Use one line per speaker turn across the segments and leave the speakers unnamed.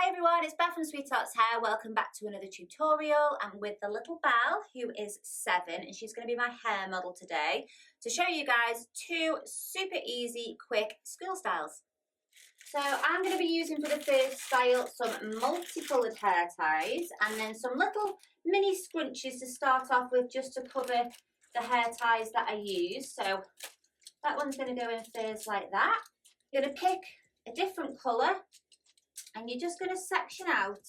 Hi everyone, it's Beth from Sweet Tarts Hair. Welcome back to another tutorial. I'm with the little Belle, who is 7, and she's going to be my hair model today to show you guys 2 super easy, quick school styles. So I'm going to be using for the first style some multicoloured hair ties and then some little mini scrunchies to start off with, just to cover the hair ties that I use. So that one's going to go in first like that. You're going to pick a different colour, and you're just going to section out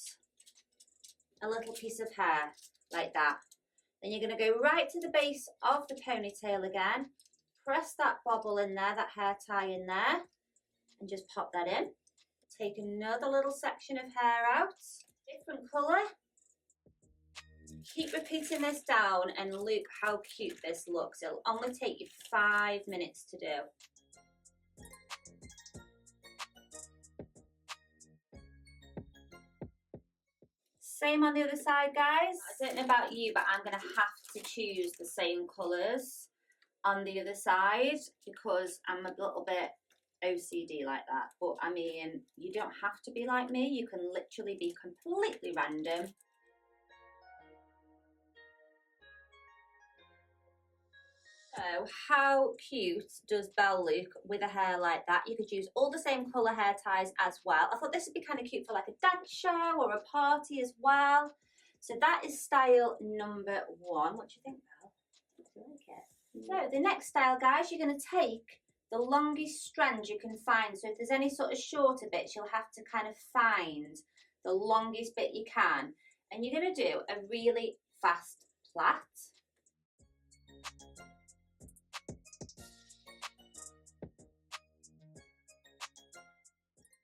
a little piece of hair like that. Then you're going to go right to the base of the ponytail again, press that bobble in there, that hair tie in there, and just pop that in. Take another little section of hair out, different colour. Keep repeating this down and look how cute this looks. It'll only take you 5 minutes to do. Same on the other side, guys. I don't know about you, but I'm going to have to choose the same colours on the other side because I'm a little bit OCD like that. But I mean, you don't have to be like me. You can literally be completely random. So how cute does Belle look with a hair like that? You could use all the same colour hair ties as well. I thought this would be kind of cute for like a dance show or a party as well. So that is style number 1. What do you think, Belle? Do you like it? So the next style, guys, you're going to take the longest strand you can find. So if there's any sort of shorter bits, you'll have to kind of find the longest bit you can. And you're going to do a really fast plait.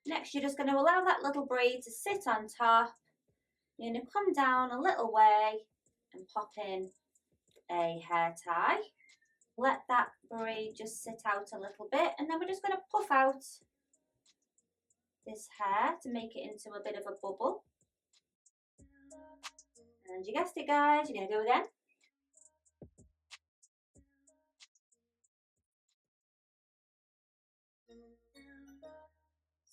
Next, you're just going to allow that little braid to sit on top. You're going to come down a little way and pop in a hair tie. Let that braid just sit out a little bit, and then we're just going to puff out this hair to make it into a bit of a bubble. And you guessed it, guys, you're going to go again.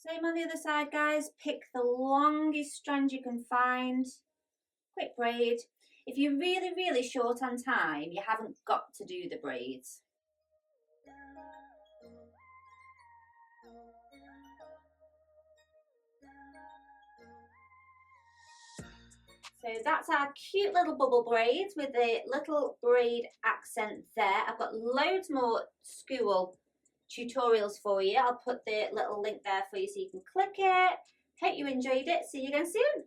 Same on the other side, guys. Pick the longest strand you can find. Quick braid. If you're really, really short on time, you haven't got to do the braids. So that's our cute little bubble braids with the little braid accent there. I've got loads more school tutorials for you. I'll put the little link there for you so you can click it. Hope you enjoyed it. See you again soon.